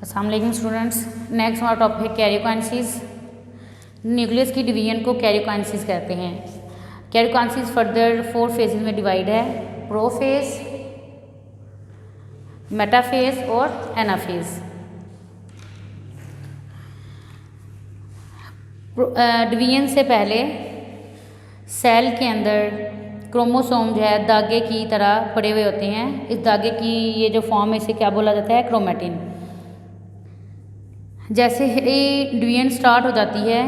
अस्सलाम वालेकुम students. Next हमारा टॉपिक है कैरियोकाइनेसिस। न्यूक्लियस की डिवीजन को कैरियोकाइनेसिस कहते हैं। कैरियोकाइनेसिस फर्दर 4 फेजेज में डिवाइड है, प्रोफेज, मेटाफेज और एनाफेज। डिवीजन से पहले सेल के अंदर क्रोमोसोम जो है धागे की तरह पड़े हुए होते हैं। इस धागे की ये जो फॉर्म है इसे क्या बोला जाता है? क्रोमैटिन। जैसे ही डिवीजन स्टार्ट हो जाती है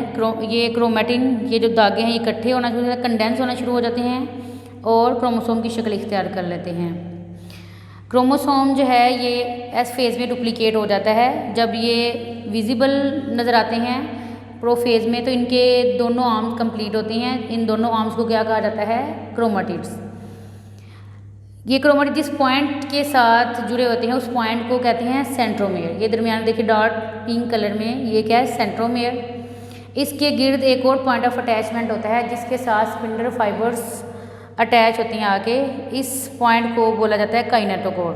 ये क्रोमैटिन, ये जो धागे हैं ये इकट्ठे होना शुरू हो जाते हैं, कंडेंस होना शुरू हो जाते हैं और क्रोमोसोम की शक्ल इख्तियार कर लेते हैं। क्रोमोसोम जो है ये एस फेज में डुप्लीकेट हो जाता है। जब ये विजिबल नज़र आते हैं प्रोफेज में तो इनके दोनों आर्म्स कंप्लीट होती हैं। इन दोनों आर्म्स को क्या कहा जाता है? क्रोमेटिड्स। ये क्रोमेटिड जिस पॉइंट के साथ जुड़े होते हैं उस पॉइंट को कहते हैं सेंट्रोमेयर। ये दरमियान में देखिए डार्क पिंक कलर में, ये क्या है? सेंट्रोमेयर। इसके गिर्द एक और पॉइंट ऑफ अटैचमेंट होता है जिसके साथ स्पिंडल फाइबर्स अटैच होती हैं आके। इस पॉइंट को बोला जाता है काइनेटोकोर।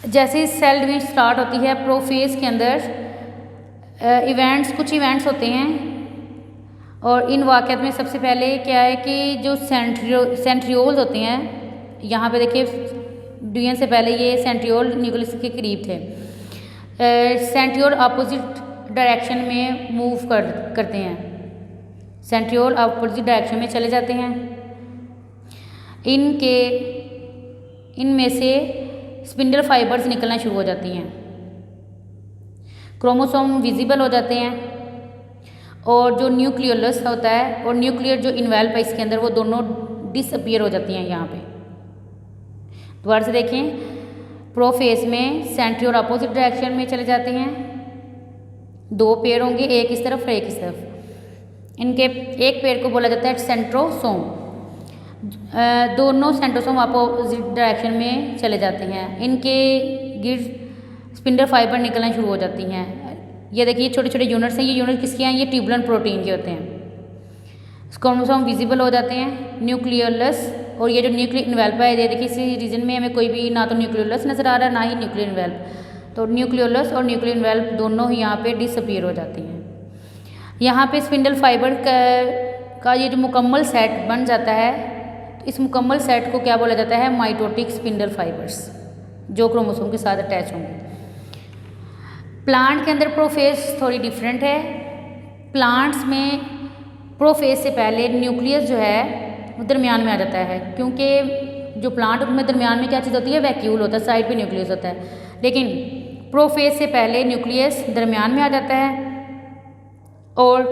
जैसे सेल डिवीजन स्टार्ट होती है प्रोफेज के अंदर कुछ इवेंट्स होते हैं और इन वाक़यात में सबसे पहले क्या है कि जो सेंट्रियोल्स होते हैं, यहाँ पे देखिए डिवीजन से पहले ये सेंट्रियोल न्यूक्लियस के करीब थे। सेंट्रियोल अपोजिट डायरेक्शन में मूव करते हैं। सेंट्रियोल अपोजिट डायरेक्शन में चले जाते हैं। इनमें से स्पिंडल फाइबर्स निकलना शुरू हो जाती हैं, क्रोमोसोम विजिबल हो जाते हैं और जो न्यूक्लियोलस होता है और न्यूक्लियर जो इन्वेल्व है इसके अंदर वो दोनों डिसअपीयर हो जाती हैं। यहाँ पे दोबारा से देखें, प्रोफेज में सेंट्रियोल अपोजिट डायरेक्शन में चले जाते हैं। 2 पेयर होंगे, एक इस तरफ और एक इस तरफ। इनके एक पेयर को बोला जाता है सेंट्रोसोम। दोनों सेंट्रोसोम अपोजिट डायरेक्शन में चले जाते हैं। इनके गिर्द स्पिंडल फाइबर निकलना शुरू हो जाती हैं। ये देखिए छोटे छोटे यूनिट्स हैं। ये यूनिट किसके हैं? ये ट्यूबुलर प्रोटीन के होते हैं। क्रोमोसोम विजिबल हो जाते हैं। न्यूक्लियोलस और ये जो न्यूक्लियर इन्वेल्व है, ये देखिए इसी रीजन में हमें कोई भी ना तो न्यूक्लियोलस नजर आ रहा है ना ही न्यूक्लियर इन्वेल्व। तो न्यूक्लियोलस और न्यूक्लियर इन्वेल्व दोनों ही यहाँ पे डिसअपीयर हो जाती हैं। यहाँ पे स्पिंडल फाइबर का ये जो मुकम्मल सेट बन जाता है, तो इस मुकम्मल सेट को क्या बोला जाता है? माइटोटिक स्पिंडल फाइबर्स, जो क्रोमोसोम के साथ अटैच होंगे। प्लांट के अंदर प्रोफेज थोड़ी डिफरेंट है। प्लांट्स में प्रोफेज से पहले न्यूक्लियस जो है वो दरमियान में आ जाता है, क्योंकि जो प्लांट उनमें दरमियान में क्या चीज़ होती है? वैक्यूल होता है, साइड पे न्यूक्लियस होता है। लेकिन प्रोफेज से पहले न्यूक्लियस दरमियान में आ जाता है और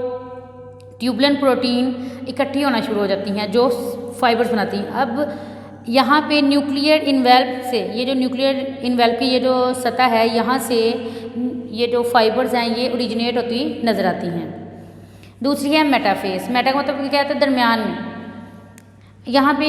ट्यूबुलर प्रोटीन इकट्ठी होना शुरू हो जाती हैं जो फाइबर्स बनाती हैं। अब यहाँ पे न्यूक्लियर इन्वेल्व से, ये जो न्यूक्लियर इन्वेल्व की ये जो सतह है, यहाँ से ये जो फाइबर्स हैं ये ओरिजिनेट होती नज़र आती हैं। दूसरी है मेटाफेज। मेटा का मतलब क्या होता है? दरमियान में। यहाँ पे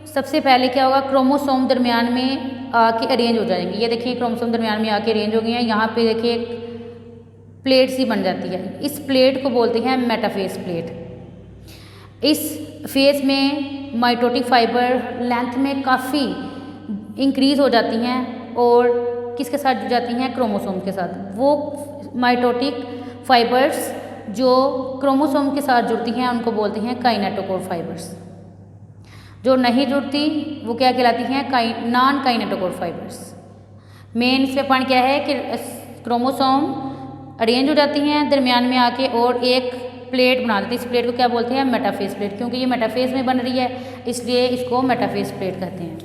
सबसे पहले क्या होगा? क्रोमोसोम दरमियान में आके अरेंज हो जाएंगे। ये देखिए क्रोमोसोम दरमियान में आके अरेंज हो गए हैं। यहाँ पे देखिए एक प्लेट सी बन जाती है। इस प्लेट को बोलते हैं मेटाफेज प्लेट। इस फेज में माइटोटिक फाइबर लेंथ में काफ़ी इंक्रीज हो जाती हैं और किसके साथ जुड़ जाती हैं? क्रोमोसोम के साथ। वो माइटोटिक फाइबर्स जो क्रोमोसोम के साथ जुड़ती हैं उनको बोलते हैं काइनेटोकोर फाइबर्स। जो नहीं जुड़ती वो क्या कहलाती हैं? Non kinetochore fibres. मेन इसमें पॉइंट क्या है कि क्रोमोसोम अरेंज हो जाती हैं दरमियान में आके और एक प्लेट बना देती है। इस प्लेट को क्या बोलते हैं? Metaphase plate. क्योंकि ये मेटाफेज में बन रही है इसलिए इसको मेटाफेज प्लेट कहते हैं।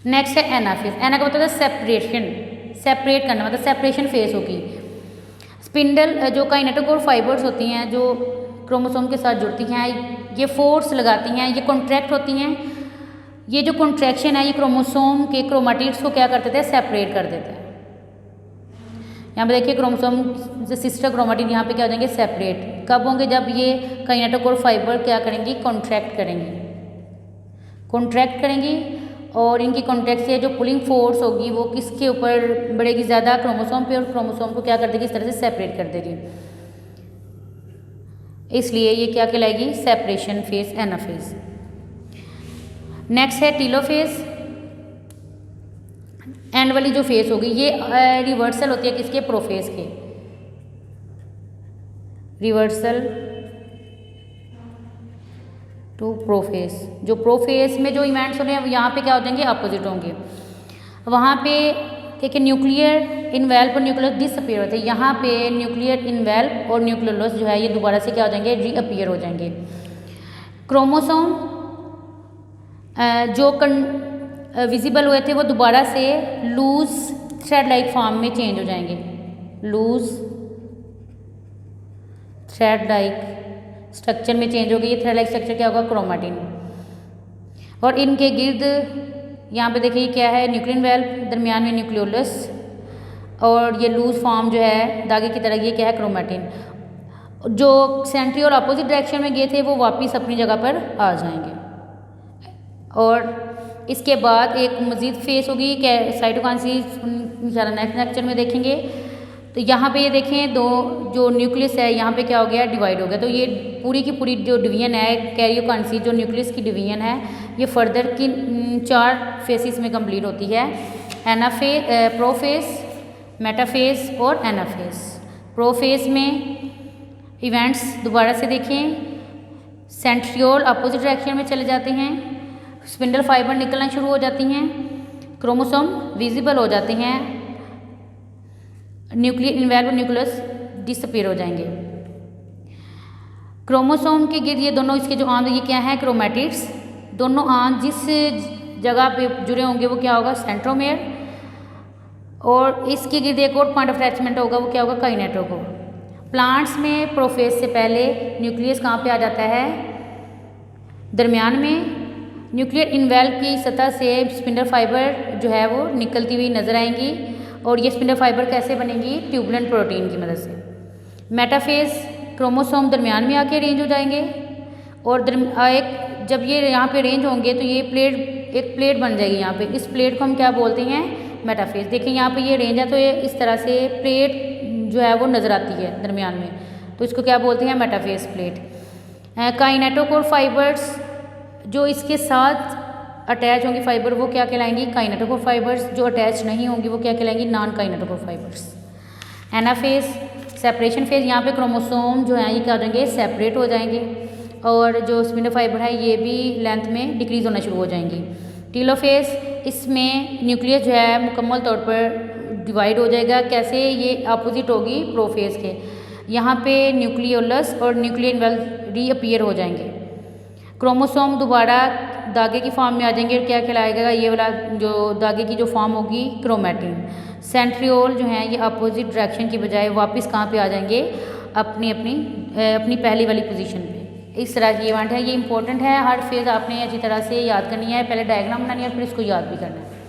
नेक्स्ट है एनाफेज। एना का मतलब है सेपरेशन, सेपरेट करना, मतलब सेपरेशन फेज होगी। स्पिंडल जो काइनेटोकोर फाइबर्स होती हैं जो क्रोमोसोम के साथ जुड़ती हैं, ये फोर्स लगाती हैं, ये कॉन्ट्रैक्ट होती हैं। ये जो कॉन्ट्रैक्शन है ये क्रोमोसोम के क्रोमेटिड्स को क्या कर देते हैं? सेपरेट कर देता है। यहाँ पे देखिए क्रोमोसोम जो सिस्टर क्रोमेटिड यहाँ पे क्या हो जाएंगे? सेपरेट। कब होंगे? जब ये काइनेटोकोर फाइबर क्या करेंगी? कॉन्ट्रैक्ट करेंगी। कॉन्ट्रैक्ट करेंगी और इनकी कॉन्ट्रैक्ट से जो पुलिंग फोर्स होगी वो किसके ऊपर बढ़ेगी? ज़्यादा क्रोमोसोम पे, और क्रोमोसोम को क्या कर देगी? इस तरह से सेपरेट कर देगी। इसलिए ये क्या कहलाएगी? Separation phase, anaphase. नेक्स्ट है टीलोफेज। एंड वाली जो फेस होगी ये रिवर्सल होती है किसके, प्रोफेस के, रिवर्सल टू प्रोफेस। जो प्रोफेस में जो इवेंट्स हो रहे हैं यहाँ पे क्या हो जाएंगे, अपोजिट होंगे। वहाँ पे देखिए न्यूक्लियर इनवेल्प और न्यूक्लियस डिसअपीयर होते हैं, यहाँ पे न्यूक्लियर इनवेल्प और न्यूक्लियोलस जो है ये दोबारा से क्या हो जाएंगे, रीअपीयर हो जाएंगे। क्रोमोसोम जो विजिबल हुए थे वो दोबारा से लूज थ्रेड लाइक फॉर्म में चेंज हो जाएंगे, लूज थ्रेड लाइक स्ट्रक्चर में चेंज हो गई। ये थ्रेड लाइक स्ट्रक्चर क्या होगा, क्रोमेटिन। और इनके गिर्द यहाँ पे देखिए क्या है, न्यूक्लियन वेल्व, दरमियान में न्यूक्लियोलस, और ये लूज फॉर्म जो है धागे की तरह, ये क्या है, क्रोमेटिन। जो सेंट्री और अपोजिट डायरेक्शन में गए थे वो वापस अपनी जगह पर आ जाएंगे। और इसके बाद एक मजीद फेस होगी साइटोकाइनेसिस, नेक्स्ट लेक्चर में देखेंगे। तो यहाँ पे ये देखें दो जो न्यूक्लियस है यहाँ पे क्या हो गया, डिवाइड हो गया। तो ये पूरी की पूरी जो डिवीजन है कैरियोकाइनेसिस, जो न्यूक्लियस की डिवीजन है, ये फर्दर की 4 फेसिस में कंप्लीट होती है, एनाफेज, प्रोफेस, मेटाफेज और एनाफेज। प्रोफेस में इवेंट्स दोबारा से देखें, सेंट्रियोल अपोजिट डायरेक्शन में चले जाते हैं, स्पिंडल फाइबर निकलना शुरू हो जाती हैं, क्रोमोसोम विजिबल हो जाते हैं, न्यूक्लियर इनवेल्व और न्यूक्लियस डिसअपीयर हो जाएंगे। क्रोमोसोम के गिर्द ये दोनों इसके जो आंत ये क्या है, क्रोमैटिड्स। दोनों आंत जिस जगह पे जुड़े होंगे वो क्या होगा, सेंट्रोमेयर। और इसके गिर्द एक और पॉइंट ऑफ अटैचमेंट होगा, वो क्या होगा, काइनेटोक होगा। प्लांट्स में प्रोफेज से पहले न्यूक्लियस कहाँ पे आ जाता है, दरमियान में। न्यूक्लियर इनवेल्व की सतह से स्पिंडल फाइबर जो है वो निकलती हुई नजर आएंगी, और ये स्पिंडल फाइबर कैसे बनेंगी, ट्यूबुलेंट प्रोटीन की मदद से। मेटाफेज, क्रोमोसोम दरमियान में आके अरेंज हो जाएंगे, और जब ये यहाँ पे अरेंज होंगे तो ये एक प्लेट बन जाएगी यहाँ पे। इस प्लेट को हम क्या बोलते हैं, मेटाफेज। देखिए यहाँ पे ये अरेंज है तो ये इस तरह से प्लेट जो है वो नज़र आती है दरमियान में, तो इसको क्या बोलते हैं, मेटाफेज प्लेट। काइनेटोकोर फाइबर्स जो इसके साथ अटैच होंगी फाइबर वो क्या कहलाएंगी, काइनेटोकोर फाइबर्स। जो अटैच नहीं होंगी वो क्या कहलाएंगी, non kinetochore fibres. Anaphase, separation phase, यहाँ पे क्रोमोसोम जो है ये क्या हो जाएंगे, सेपरेट हो जाएंगे, और जो स्पिंडल फाइबर है ये भी लेंथ में डिक्रीज होना शुरू हो जाएंगी। टीलोफेज, इसमें न्यूक्लियस जो है मुकम्मल तौर पर डिवाइड हो जाएगा। कैसे, ये अपोजिट होगी प्रोफेज के। यहाँ पे न्यूक्लियोलस और न्यूक्लियर इनवेल्व रीअपीयर हो जाएंगे। क्रोमोसोम दोबारा धागे की फॉर्म में आ जाएंगे, और क्या कहलाएगा, ये वाला जो धागे की जो फॉर्म होगी, क्रोमेटिन। सेंट्रियोल जो है ये अपोजिट डायरेक्शन की बजाय वापस कहाँ पे आ जाएंगे, अपनी पहली वाली पोजीशन पे। इस तरह की इवेंट है, ये इंपॉर्टेंट है। हर फेज़ आपने अच्छी तरह से याद करनी है, पहले डायग्राम बनानी है और फिर इसको याद भी करना है।